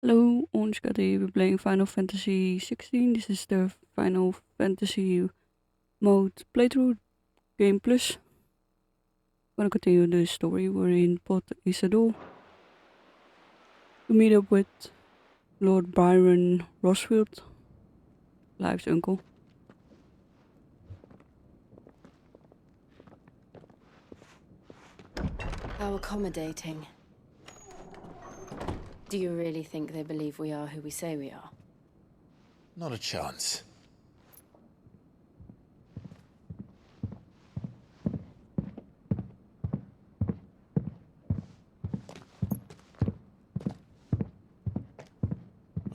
Hello, onskade. We're playing Final Fantasy XVI. This is the Final Fantasy mode playthrough, Game Plus. Gonna continue the story. We're in Port Isolde to meet up with Lord Byron Rosfield, Clive's uncle. How accommodating. Do you really think they believe we are who we say we are? Not a chance.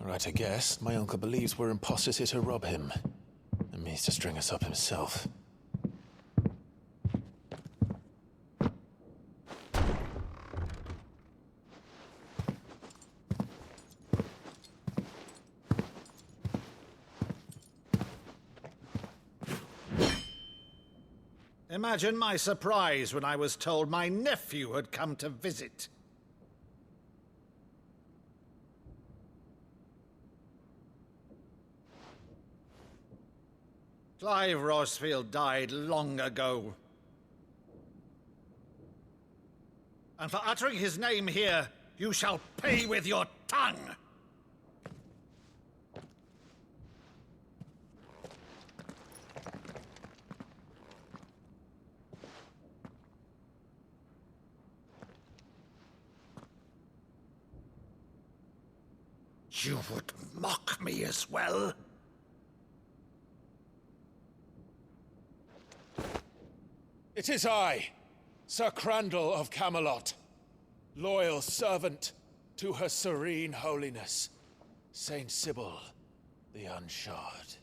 Right, I guess. My uncle believes we're imposters here to rob him. And means to string us up himself. Imagine my surprise when I was told my nephew had come to visit. Clive Rosfield died long ago. And for uttering his name here, you shall pay with your tongue! You would mock me as well? It is I, Sir Crandall of Camelot, loyal servant to Her Serene Holiness, Saint Sybil the Unshod.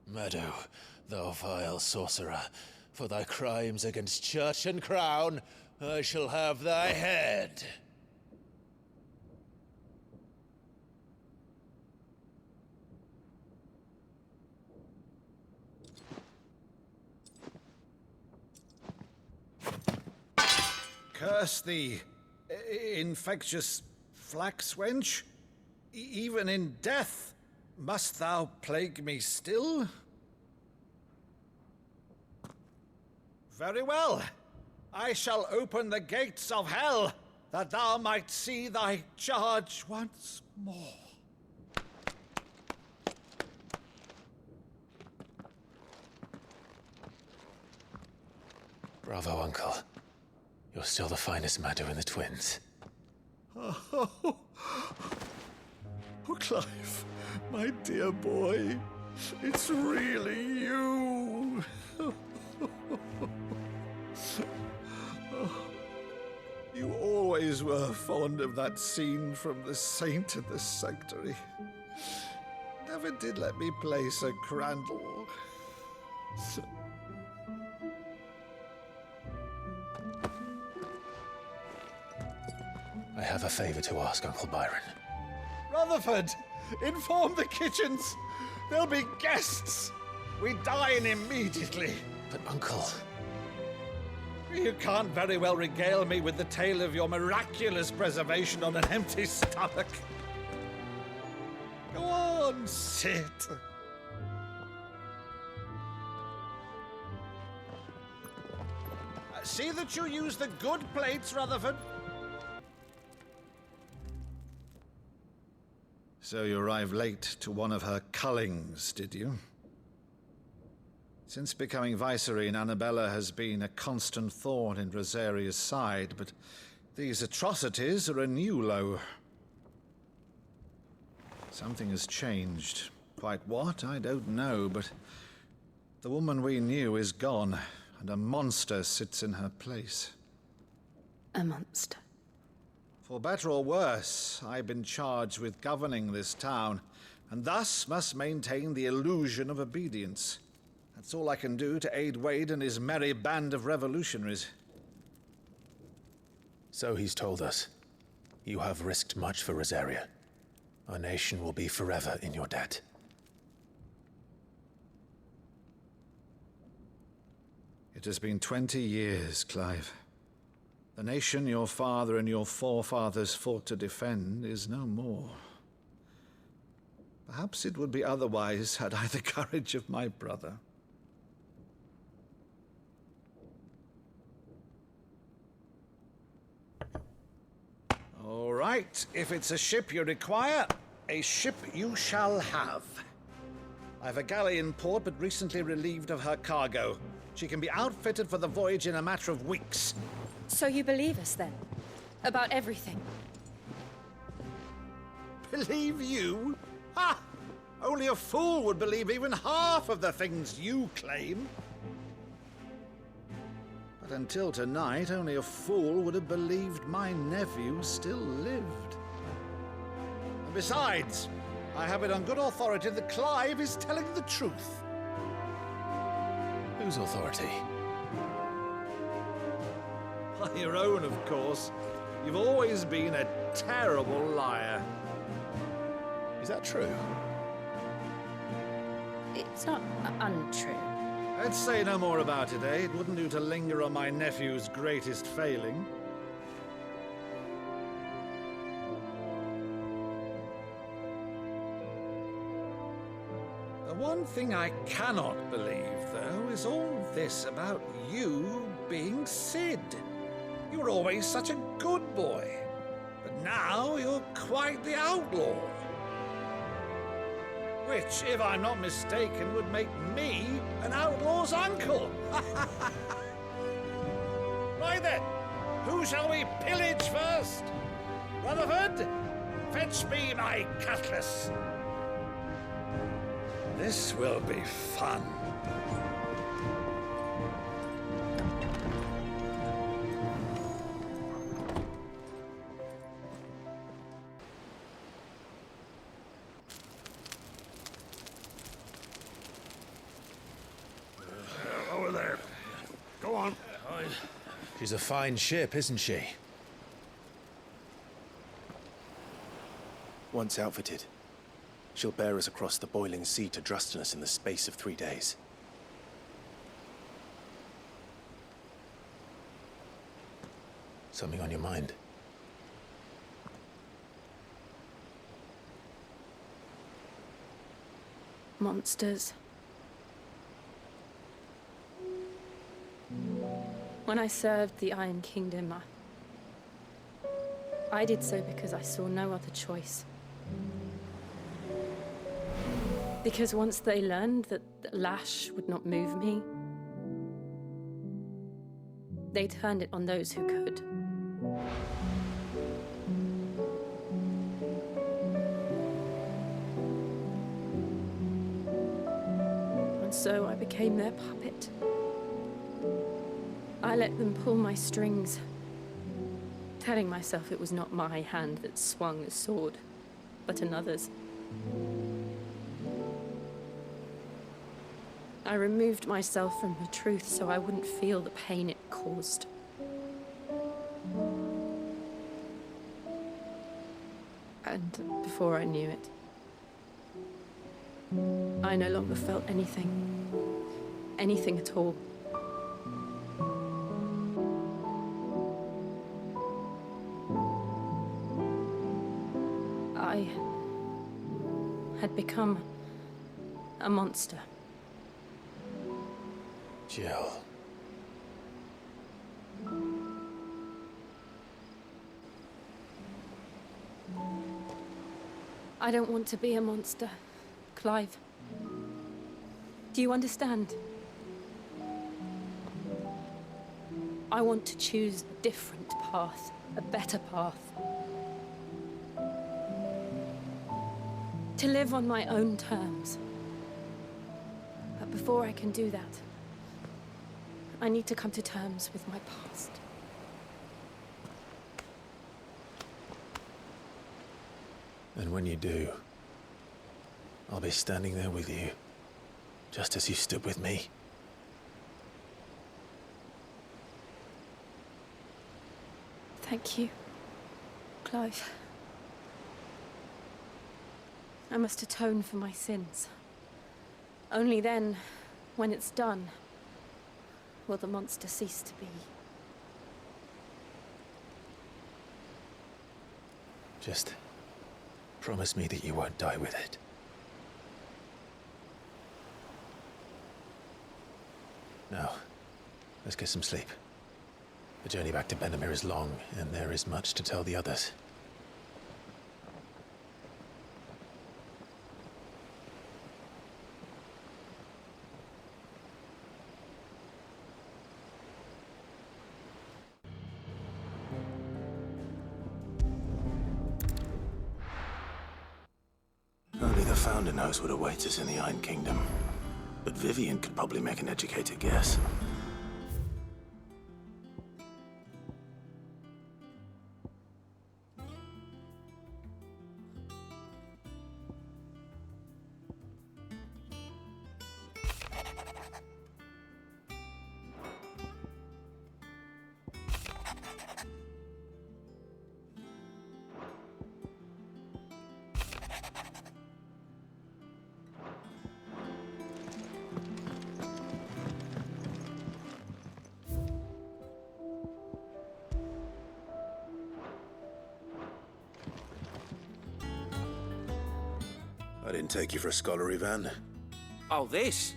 Meadow, thou vile sorcerer, for thy crimes against church and crown, I shall have thy head. Curse thee, infectious flax wench. Even in death, must thou plague me still? Very well. I shall open the gates of hell, that thou might see thy charge once more. Bravo, Uncle. You're still the finest Meadow in the twins. Oh, Clive, my dear boy, it's really you. You always were fond of that scene from The Saint and the Sanctuary. Never did let me play Sir Crandall. I have a favor to ask, Uncle Byron. Rutherford, inform the kitchens. There'll be guests. We dine immediately. But, Uncle... You can't very well regale me with the tale of your miraculous preservation on an empty stomach. Go on, sit. See that you use the good plates, Rutherford. So you arrived late to one of her cullings, did you? Since becoming Vicereine, Annabella has been a constant thorn in Rosaria's side, but these atrocities are a new low. Something has changed. Quite what, I don't know, but the woman we knew is gone, and a monster sits in her place. A monster. For better or worse, I've been charged with governing this town, and thus must maintain the illusion of obedience. That's all I can do to aid Wade and his merry band of revolutionaries. So he's told us. You have risked much for Rosaria. Our nation will be forever in your debt. It has been 20 years, Clive. The nation your father and your forefathers fought to defend is no more. Perhaps it would be otherwise had I the courage of my brother. All right, if it's a ship you require, a ship you shall have. I've a galley in port, but recently relieved of her cargo. She can be outfitted for the voyage in a matter of weeks. So you believe us then? About everything? Believe you? Ha! Only a fool would believe even half of the things you claim. But until tonight, only a fool would have believed my nephew still lived. And besides, I have it on good authority that Clive is telling the truth. Whose authority? By your own, of course. You've always been a terrible liar. Is that true? It's not untrue. Let's say no more about it, eh? It wouldn't do to linger on my nephew's greatest failing. The one thing I cannot believe, though, is all this about you being Sid. You were always such a good boy, but now you're quite the outlaw. Which, if I'm not mistaken, would make me an outlaw's uncle. Right then, who shall we pillage first? Rutherford, fetch me my cutlass. This will be fun. Over there. Go on. She's a fine ship, isn't she? Once outfitted, she'll bear us across the boiling sea to Drustinus in the space of 3 days. Something on your mind? Monsters. When I served the Iron Kingdom, I did so because I saw no other choice. Because once they learned that the lash would not move me, they turned it on those who could. And so I became their puppet. I let them pull my strings, telling myself it was not my hand that swung the sword, but another's. I removed myself from the truth so I wouldn't feel the pain it caused. And before I knew it, I no longer felt anything. Anything at all. I had become a monster. Jill. I don't want to be a monster, Clive. Do you understand? I want to choose a different path, a better path. To live on my own terms. But before I can do that, I need to come to terms with my past. And when you do, I'll be standing there with you, just as you stood with me. Thank you, Clive. I must atone for my sins. Only then, when it's done, will the monster cease to be. Just promise me that you won't die with it. Now, let's get some sleep. The journey back to Benamir is long, and there is much to tell the others. Only the Founder knows what awaits us in the Iron Kingdom. But Vivian could probably make an educated guess. I didn't take you for a scholar, Ivan. Oh, this?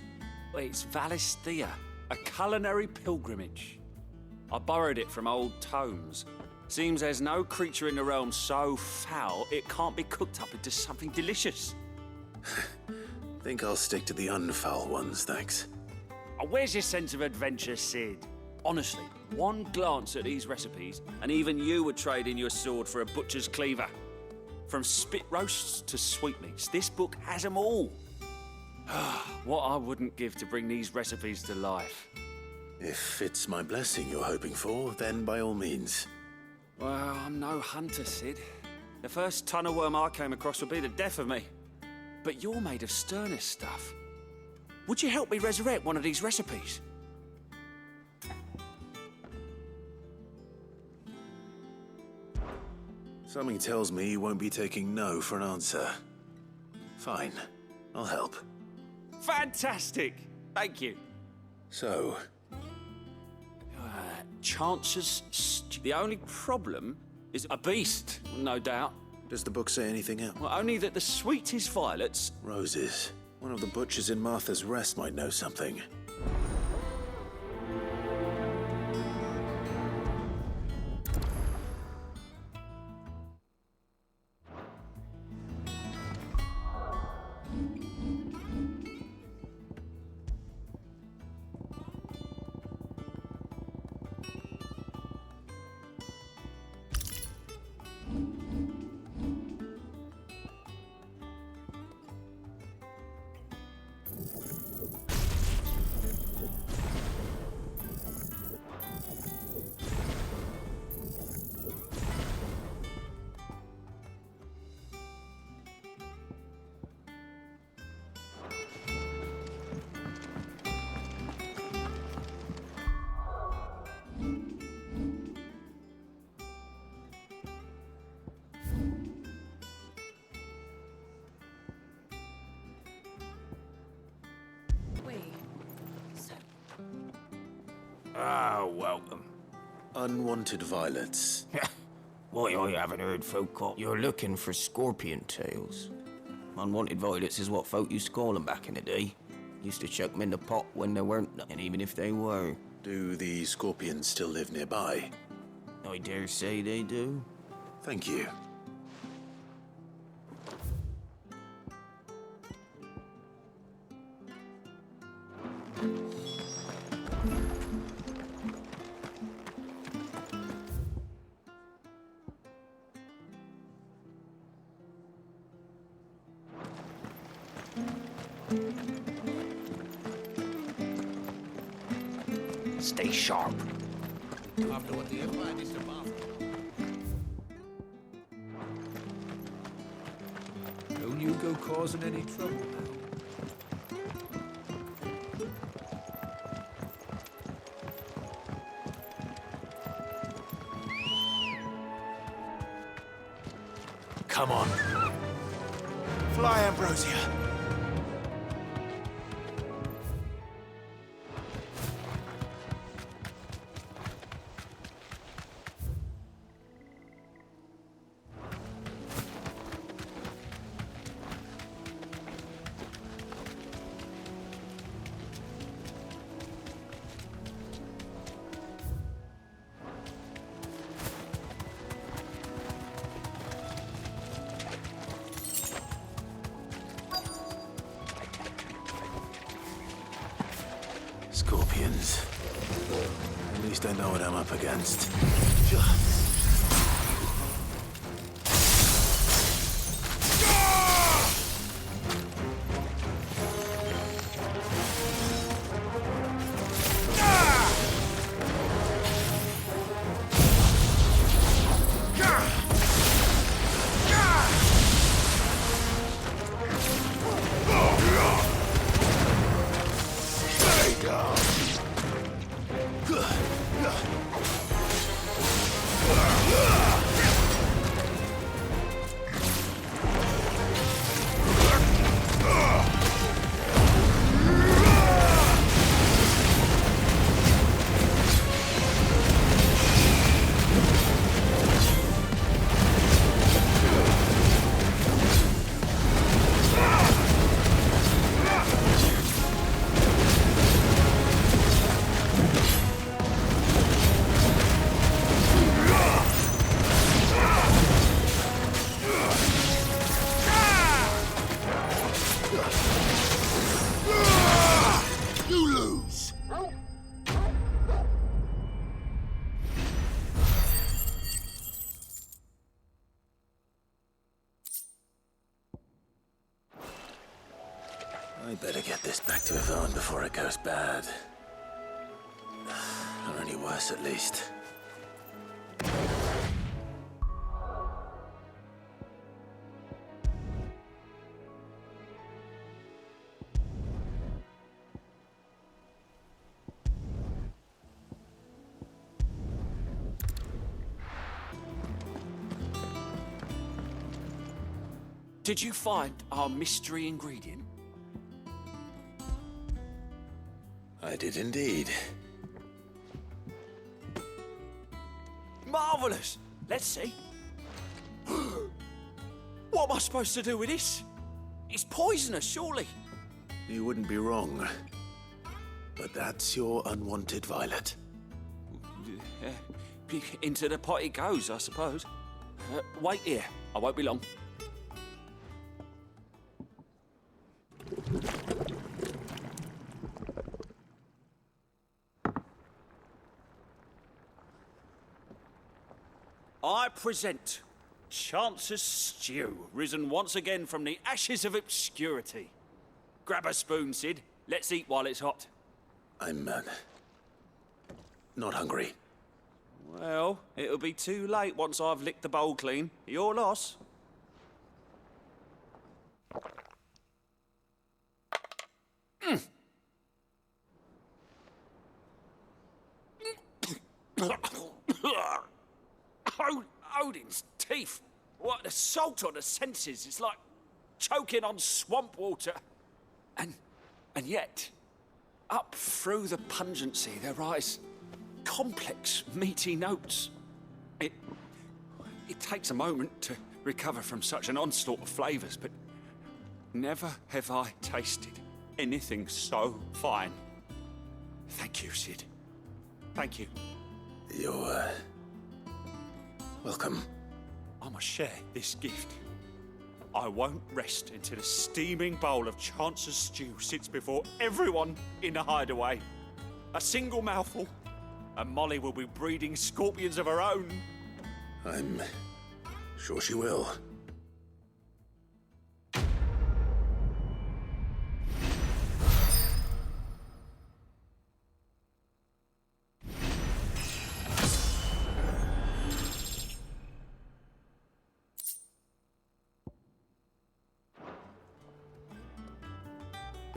Well, it's Valisthea, a culinary pilgrimage. I borrowed it from old tomes. Seems there's no creature in the realm so foul it can't be cooked up into something delicious. Think I'll stick to the unfoul ones, thanks. Oh, where's your sense of adventure, Sid? Honestly, one glance at these recipes, and even you would trade in your sword for a butcher's cleaver. From spit roasts to sweetmeats, this book has them all. What I wouldn't give to bring these recipes to life. If it's my blessing you're hoping for, then by all means. Well, I'm no hunter, Sid. The first tunnel worm I came across would be the death of me. But you're made of sterner stuff. Would you help me resurrect one of these recipes? Something tells me you won't be taking no for an answer. Fine, I'll help. Fantastic! Thank you. So, Chance's the only problem is a beast, no doubt. does the book say anything else? Well, only that the sweetest violets... Roses. One of the butchers in Martha's Rest might know something. Ah, welcome. Unwanted violets. Why, I haven't heard folk call. You're looking for scorpion tails. Unwanted violets is what folk used to call them back in the day. Used to chuck them in the pot when there weren't none, and even if they were. Do the scorpions still live nearby? I dare say they do. Thank you. Stay sharp. After what do you find, Mr. Martha? Don't you go causing any trouble now. Come on. Fly, Ambrosia. scorpions. At least I know what I'm up against. I better get this back to Yvonne before it goes bad. Or any worse, at least. Did you find our mystery ingredient? I did indeed. Marvellous! Let's see. What am I supposed to do with this? It's poisonous, surely. You wouldn't be wrong. But that's your unwanted violet. Into the pot it goes, I suppose. Wait here. I won't be long. I present Chance's Stew, risen once again from the ashes of obscurity. Grab a spoon, Sid. Let's eat while it's hot. I'm, not hungry. Well, it'll be too late once I've licked the bowl clean. Your loss. Odin's teeth. What the salt on the senses. It's like choking on swamp water. And yet, up through the pungency, there rise complex, meaty notes. It takes a moment to recover from such an onslaught of flavours, but never have I tasted anything so fine. Thank you, Sid. Thank you. You're, welcome. I must share this gift. I won't rest until a steaming bowl of Chance's stew sits before everyone in the hideaway. A single mouthful, and Molly will be breeding scorpions of her own. I'm sure she will.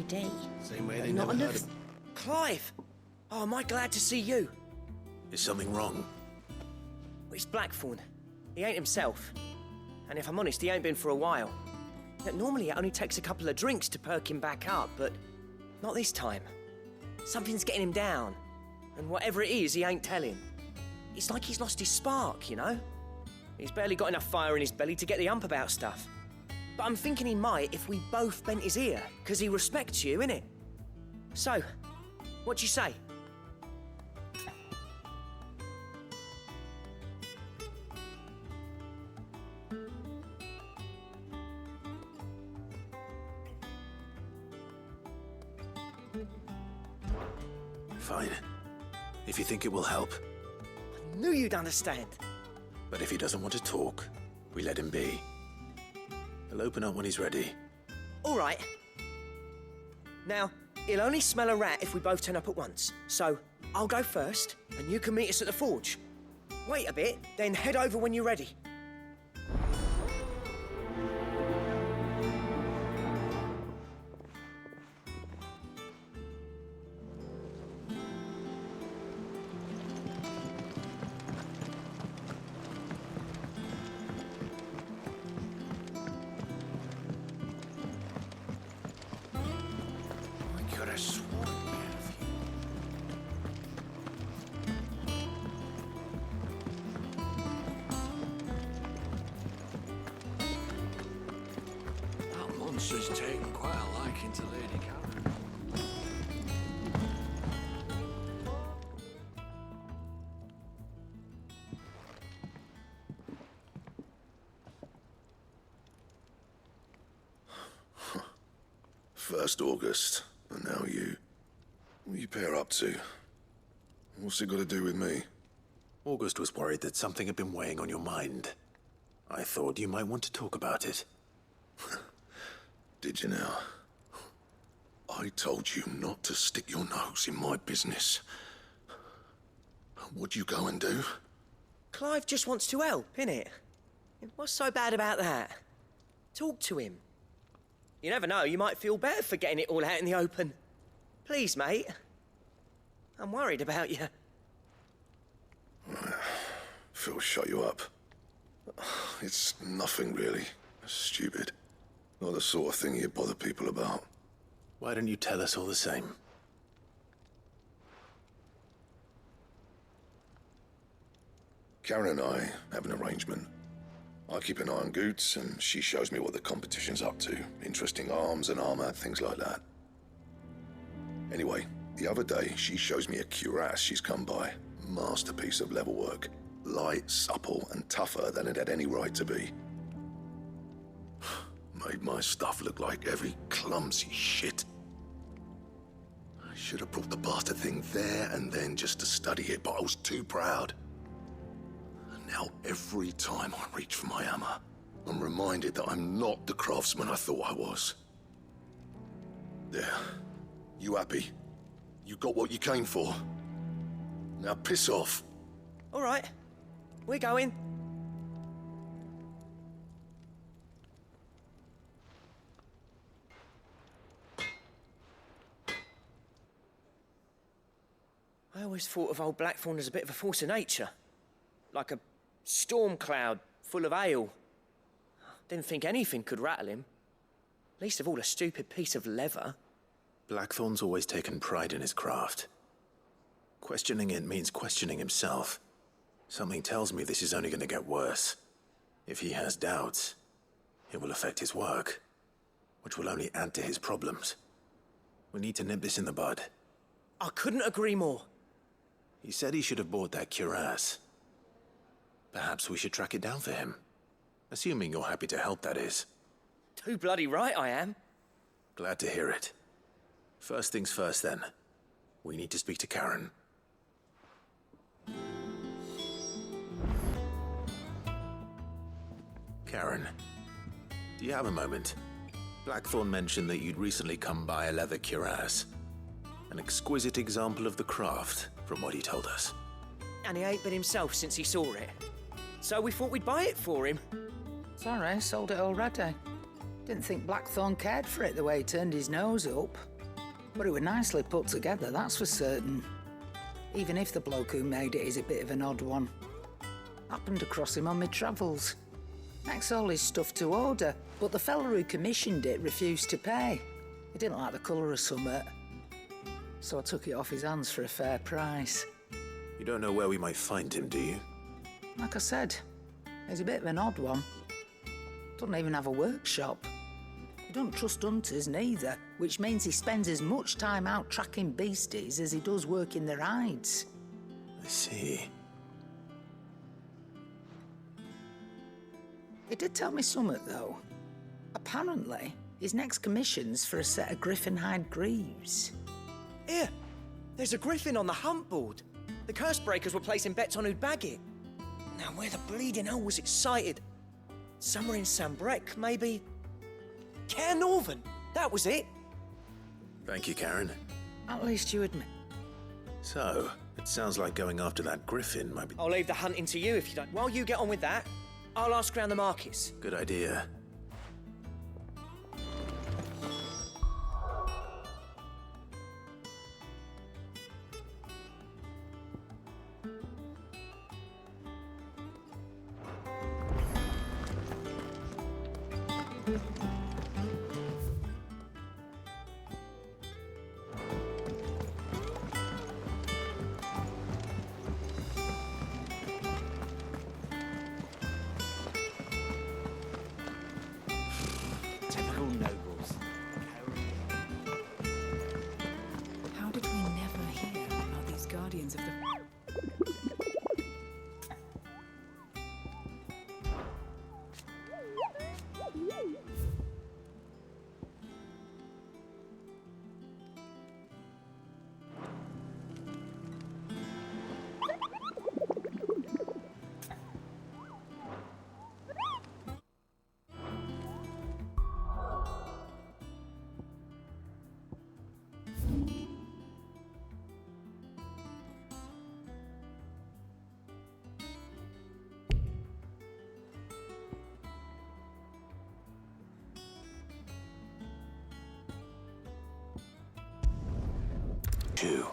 Day. Same way they Not never heard enough. of... Clive! Oh, am I glad to see you? Is something wrong? Well, it's Blackthorn. He ain't himself. And if I'm honest, he ain't been for a while. Yet normally it only takes a couple of drinks to perk him back up, but not this time. Something's getting him down. And whatever it is, he ain't telling. It's like he's lost his spark, you know? He's barely got enough fire in his belly to get the ump about stuff. But I'm thinking he might if we both bent his ear, because he respects you, innit? So, what do you say? Fine. If you think it will help. I knew you'd understand. But if he doesn't want to talk, we let him be. He'll open up when he's ready. All right. Now, he'll only smell a rat if we both turn up at once. So, I'll go first, and you can meet us at the forge. Wait a bit, then head over when you're ready. That monster's taken quite a liking to Lady Karen. First August, and now you. What are you pair up to? What's it got to do with me? August was worried that something had been weighing on your mind. I thought you might want to talk about it. Did you now? I told you not to stick your nose in my business. What'd you go and do? Clive just wants to help, innit? What's so bad about that? Talk to him. You never know, you might feel better for getting it all out in the open. Please, mate. I'm worried about you. Phil shut you up. It's nothing really. Stupid. Not the sort of thing you bother people about. Why don't you tell us all the same? Karen and I have an arrangement. I keep an eye on Goots, and she shows me what the competition's up to. Interesting arms and armor, things like that. Anyway, the other day, she shows me a cuirass she's come by. Masterpiece of level work. Light, supple, and tougher than it had any right to be. Made my stuff look like every clumsy shit. I should have brought the bastard thing there and then just to study it, but I was too proud. And now every time I reach for my hammer, I'm reminded that I'm not the craftsman I thought I was. There. You happy? You got what you came for? Now piss off. All right, we're going. I always thought of old Blackthorn as a bit of a force of nature. Like a storm cloud full of hail. Didn't think anything could rattle him. Least of all a stupid piece of leather. Blackthorn's always taken pride in his craft. Questioning it means questioning himself. Something tells me this is only going to get worse. If he has doubts, it will affect his work, which will only add to his problems. We need to nip this in the bud. I couldn't agree more. He said he should have bought that cuirass. Perhaps we should track it down for him. Assuming you're happy to help, that is. Too bloody right I am. Glad to hear it. First things first, then. We need to speak to Karen. Karen, do you have a moment? Blackthorn mentioned that you'd recently come by a leather cuirass. An exquisite example of the craft, from what he told us. And he ain't been himself since he saw it. So we thought we'd buy it for him. Sorry, sold it already. Didn't think Blackthorn cared for it the way he turned his nose up. But it was nicely put together, that's for certain. Even if the bloke who made it is a bit of an odd one. Happened across him on my travels. Makes all his stuff to order, but the fella who commissioned it refused to pay. He didn't like the colour of summit. So I took it off his hands for a fair price. You don't know where we might find him, do you? Like I said, he's a bit of an odd one. Doesn't even have a workshop. He don't trust hunters neither, which means he spends as much time out tracking beasties as he does working their hides. I see. He did tell me something, though. Apparently, his next commission's for a set of griffin hide greaves. Here, There's a griffin on the hunt board. The curse breakers were placing bets on who'd bag it. Now, where the bleeding hell was it sighted? Somewhere in Sanbreque, maybe? Caer Norvent, that was it. Thank you, Karen. At least you admit. So, it sounds like going after that griffin might be... I'll leave the hunting to you if you don't. While you get on with that, I'll ask around the markets. Good idea. Typical nobles. How did we never hear about these guardians of the... Two.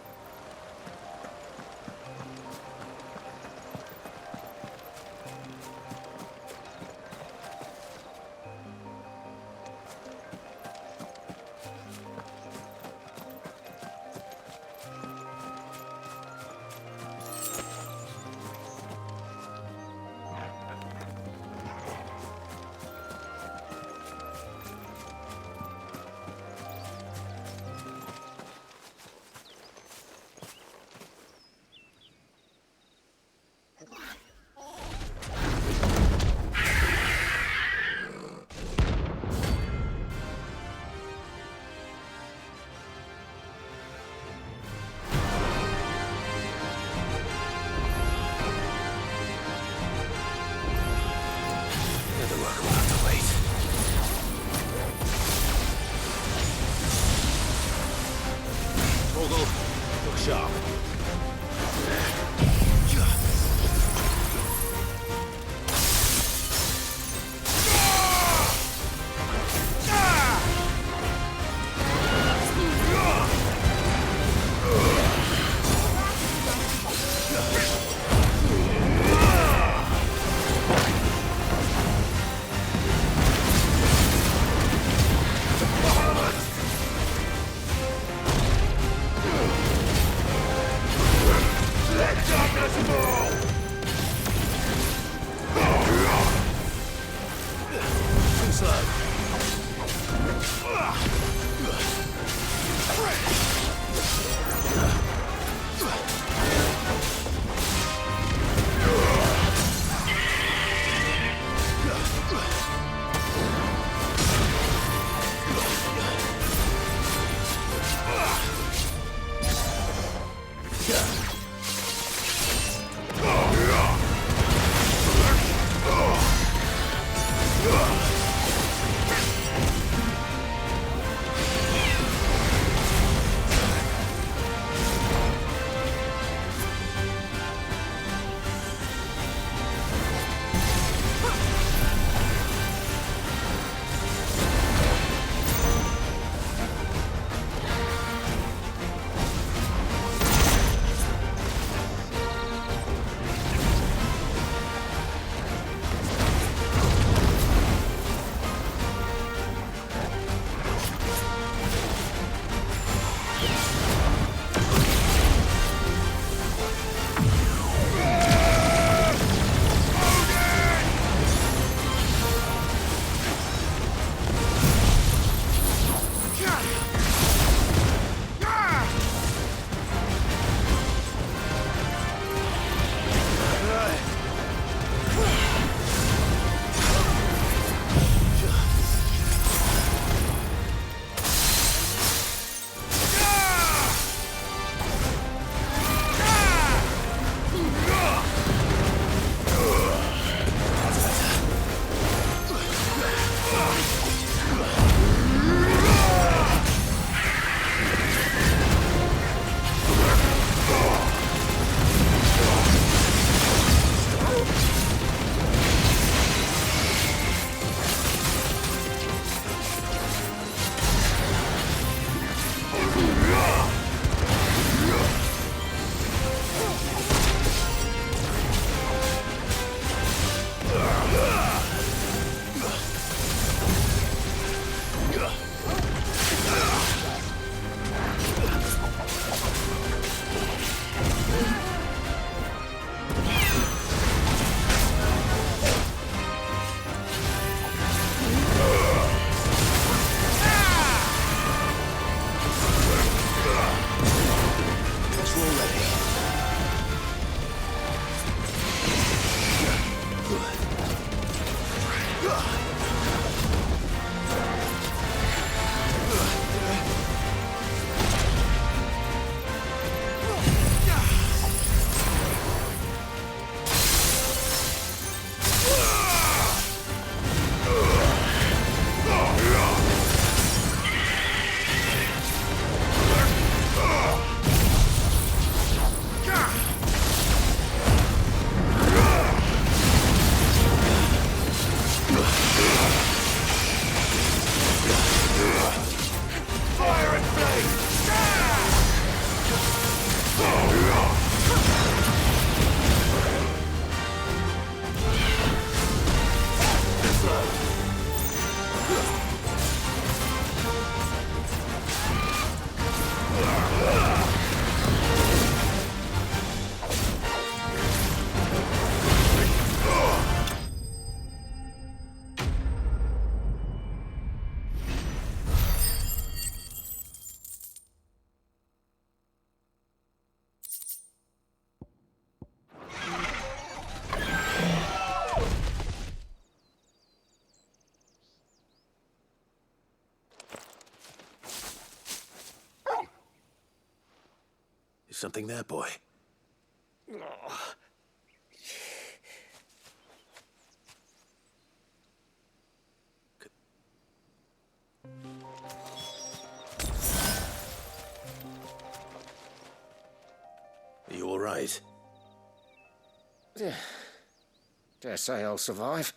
Look sharp. Something there, boy? Are you all right? Dare say I'll survive.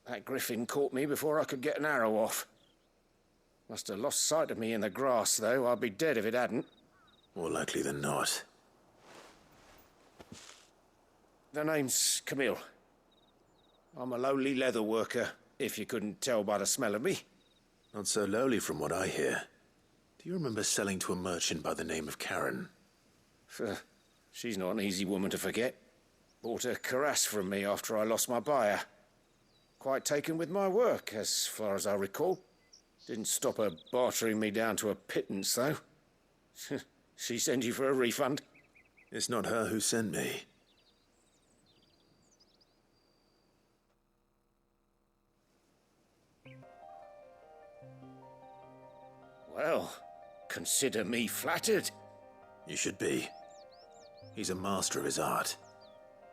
That griffin caught me before I could get an arrow off. Must have lost sight of me in the grass, though. I'd be dead if it hadn't. More likely than not. The name's Camille. I'm a lowly leather worker, if you couldn't tell by the smell of me. Not so lowly from what I hear. Do you remember selling to a merchant by the name of Karen? She's not an easy woman to forget. Bought a cuirass from me after I lost my buyer. Quite taken with my work, as far as I recall. Didn't stop her bartering me down to a pittance, though. She sent you for a refund? It's not her who sent me. Well, consider me flattered. You should be. He's a master of his art,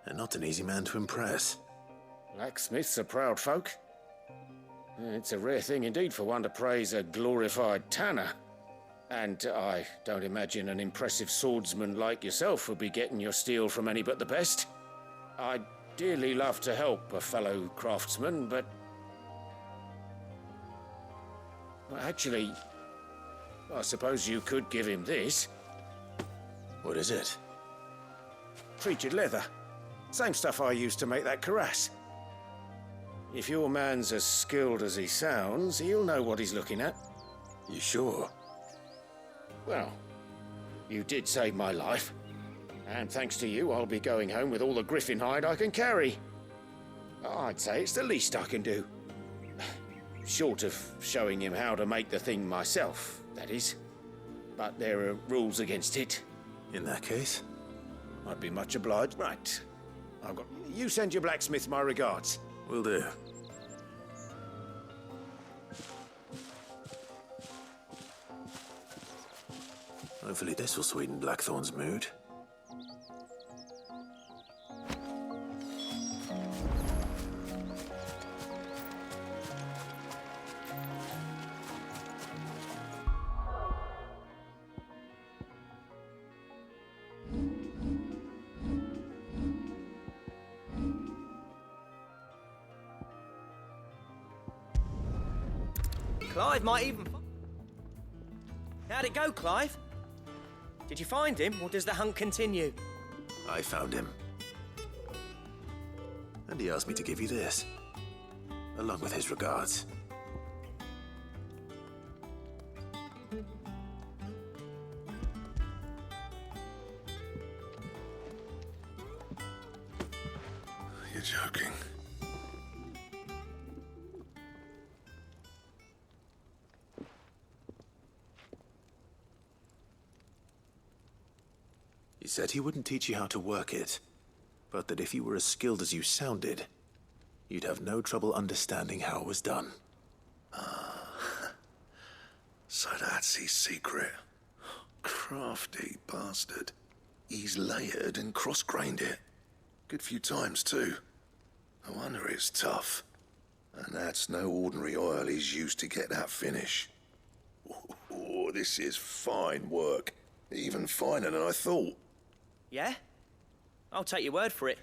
and not an easy man to impress. Blacksmiths are proud folk. It's a rare thing indeed for one to praise a glorified tanner. And I don't imagine an impressive swordsman like yourself would be getting your steel from any but the best. I'd dearly love to help a fellow craftsman, but... Well, actually, I suppose you could give him this. What is it? Treated leather. Same stuff I used to make that cuirass. If your man's as skilled as he sounds, he'll know what he's looking at. You sure? Well, you did save my life. And thanks to you, I'll be going home with all the griffin hide I can carry. I'd say it's the least I can do. Short of showing him how to make the thing myself, that is. But there are rules against it. In that case? I'd be much obliged. Right. You send your blacksmith my regards. Will do. Hopefully this will sweeten Blackthorn's mood. Clive might even... How'd it go, Clive? Did you find him, or does the hunt continue? I found him. And he asked me to give you this, along with his regards. You're joking. He said he wouldn't teach you how to work it, but that if you were as skilled as you sounded, you'd have no trouble understanding how it was done. So that's his secret. Crafty bastard. He's layered and cross-grained it. Good few times, too. No wonder it's tough. And that's no ordinary oil he's used to get that finish. Oh, this is fine work. Even finer than I thought. Yeah? I'll take your word for it.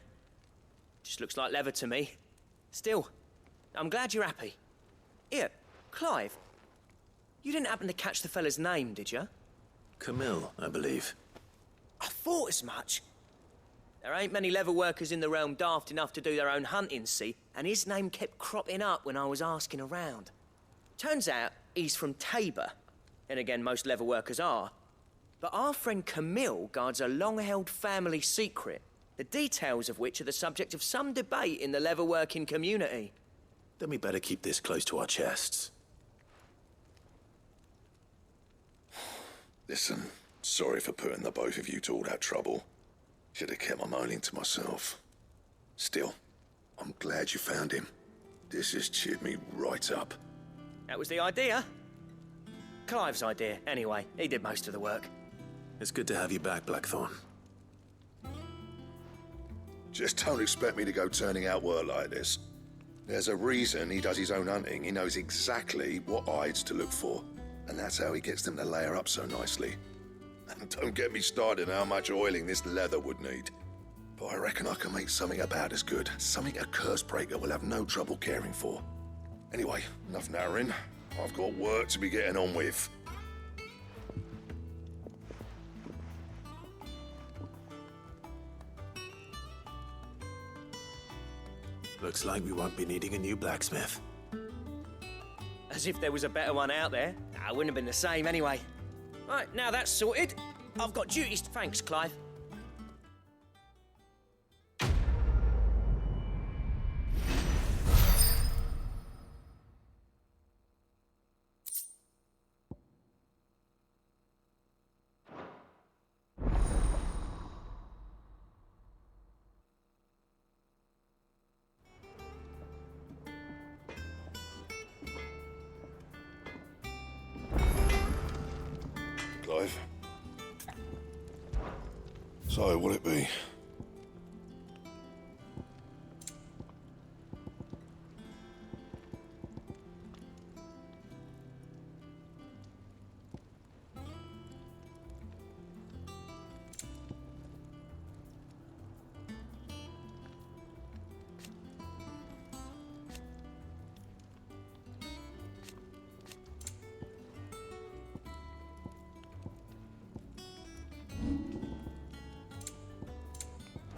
Just looks like leather to me. Still, I'm glad you're happy. Here, Clive. You didn't happen to catch the fella's name, did you? Camille, I believe. I thought as much. There ain't many leather workers in the realm daft enough to do their own hunting, see? And his name kept cropping up when I was asking around. Turns out he's from Tabor. And again, most leather workers are. But our friend Camille guards a long-held family secret, the details of which are the subject of some debate in the leather-working community. Then we better keep this close to our chests. Listen, sorry for putting the both of you to all that trouble. Should have kept my moaning to myself. Still, I'm glad you found him. This has cheered me right up. That was the idea. Clive's idea, anyway. He did most of the work. It's good to have you back, Blackthorn. Just don't expect me to go turning out work like this. There's a reason he does his own hunting. He knows exactly what hides to look for. And that's how he gets them to layer up so nicely. And don't get me started on how much oiling this leather would need. But I reckon I can make something about as good. Something a curse breaker will have no trouble caring for. Anyway, enough narrowing. I've got work to be getting on with. Looks like we won't be needing a new blacksmith. As if there was a better one out there. Nah, it wouldn't have been the same anyway. Right, now that's sorted. I've got duties to thanks, Clive. Clive? So, what'll it be?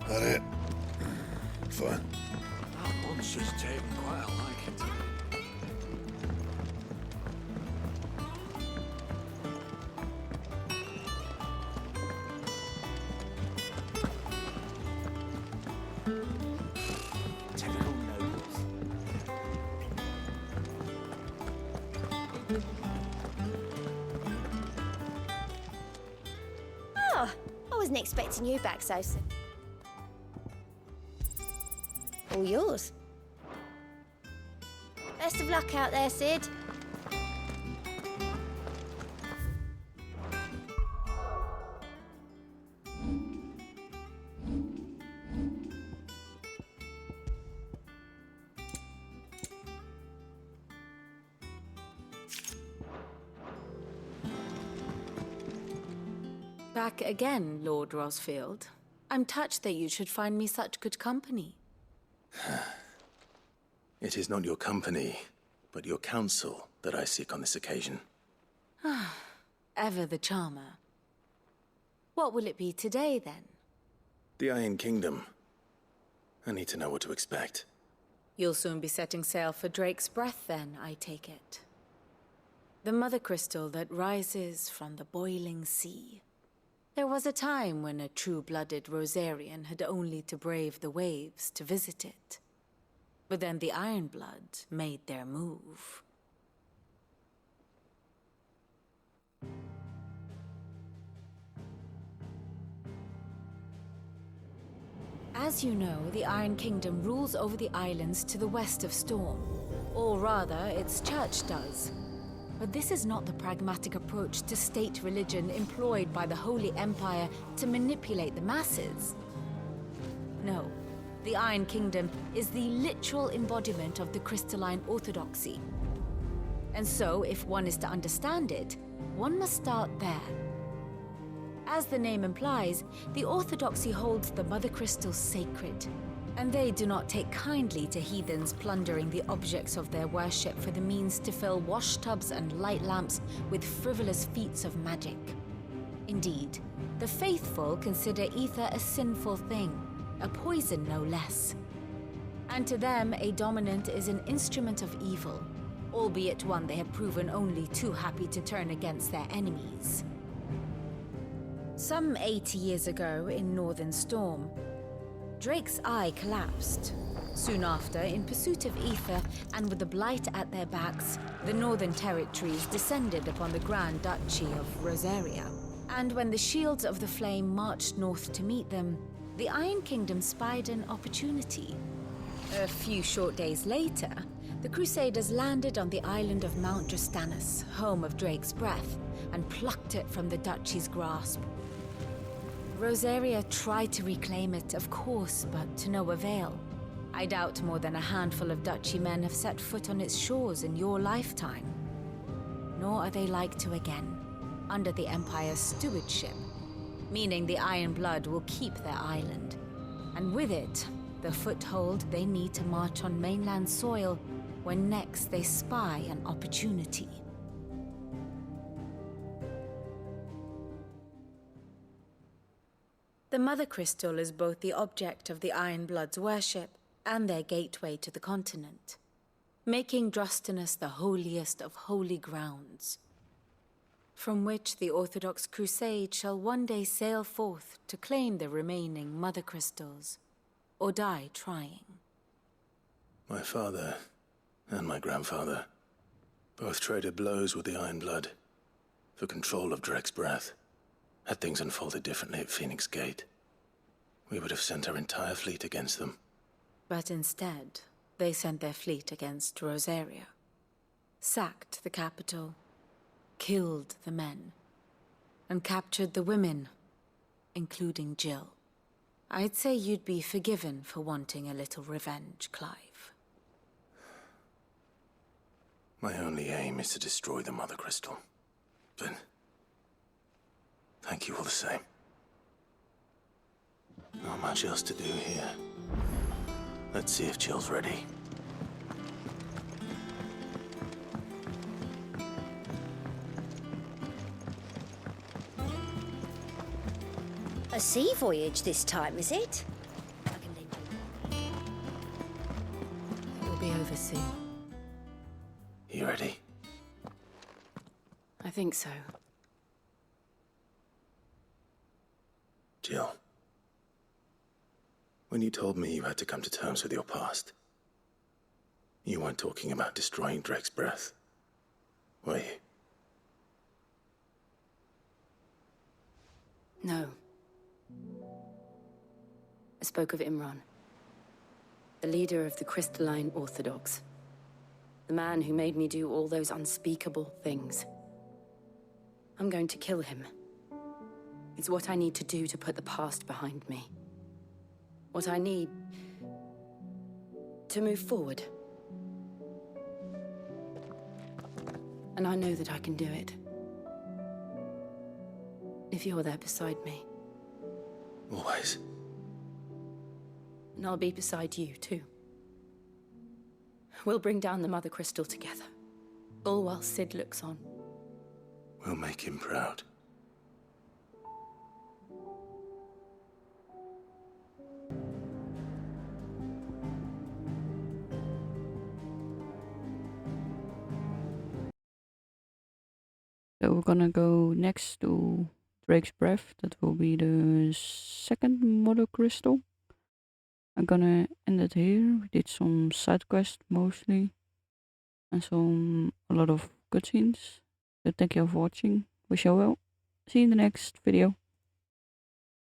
That it? Fine. That monster's taken quite a liking to me. Typical nobles. Oh, I wasn't expecting you back so soon. All yours. Best of luck out there, Sid. Back again, Lord Rosfield. I'm touched that you should find me such good company. It is not your company, but your counsel that I seek on this occasion. Ever the charmer. What will it be today, then? The Iron Kingdom. I need to know what to expect. You'll soon be setting sail for Drake's Breath, then, I take it. The mother crystal that rises from the boiling sea. There was a time when a true-blooded Rosarian had only to brave the waves to visit it. But then the Ironblood made their move. As you know, the Iron Kingdom rules over the islands to the west of Storm. Or rather, its church does. But this is not the pragmatic approach to state religion employed by the Holy Empire to manipulate the masses. No, the Iron Kingdom is the literal embodiment of the crystalline orthodoxy. And so, if one is to understand it, one must start there. As the name implies, the orthodoxy holds the Mother Crystal sacred, and they do not take kindly to heathens plundering the objects of their worship for the means to fill washtubs and light lamps with frivolous feats of magic. Indeed, the faithful consider ether a sinful thing, a poison no less. And to them, a dominant is an instrument of evil, albeit one they have proven only too happy to turn against their enemies. Some 80 years ago, in Northern Storm, Drake's eye collapsed. Soon after, in pursuit of ether and with the blight at their backs, the Northern Territories descended upon the Grand Duchy of Rosaria. And when the Shields of the Flame marched north to meet them, the Iron Kingdom spied an opportunity. A few short days later, the Crusaders landed on the island of Mount Drastanus, home of Drake's breath, and plucked it from the duchy's grasp. Rosaria tried to reclaim it, of course, but to no avail. I doubt more than a handful of duchy men have set foot on its shores in your lifetime. Nor are they like to again, under the Empire's stewardship, meaning the Iron Blood will keep their island, and with it, the foothold they need to march on mainland soil when next they spy an opportunity. The Mother Crystal is both the object of the Iron Blood's worship and their gateway to the continent, making Drastanus the holiest of holy grounds, from which the Orthodox Crusade shall one day sail forth to claim the remaining Mother Crystals, or die trying. My father and my grandfather both traded blows with the Iron Blood for control of Drake's breath. Had things unfolded differently at Phoenix Gate, we would have sent our entire fleet against them. But instead, they sent their fleet against Rosaria, sacked the capital, killed the men, and captured the women, including Jill. I'd say you'd be forgiven for wanting a little revenge, Clive. My only aim is to destroy the Mother Crystal. But thank you all the same. Not much else to do here. Let's see if Jill's ready. A sea voyage this time, is it? It will be over soon. You ready? I think so. Jill, when you told me you had to come to terms with your past, you weren't talking about destroying Drake's breath, were you? No. I spoke of Imran, the leader of the Crystalline Orthodox. The man who made me do all those unspeakable things. I'm going to kill him. It's what I need to do to put the past behind me. What I need to move forward. And I know that I can do it. If you're there beside me. Always. And I'll be beside you, too. We'll bring down the Mother Crystal together. All while Sid looks on. We'll make him proud. So we're gonna go next to Drake's Breath. That will be the second Mother Crystal. I'm gonna end it here. We did some side quests mostly, and a lot of cutscenes. So thank you for watching. Wish you well. See you in the next video.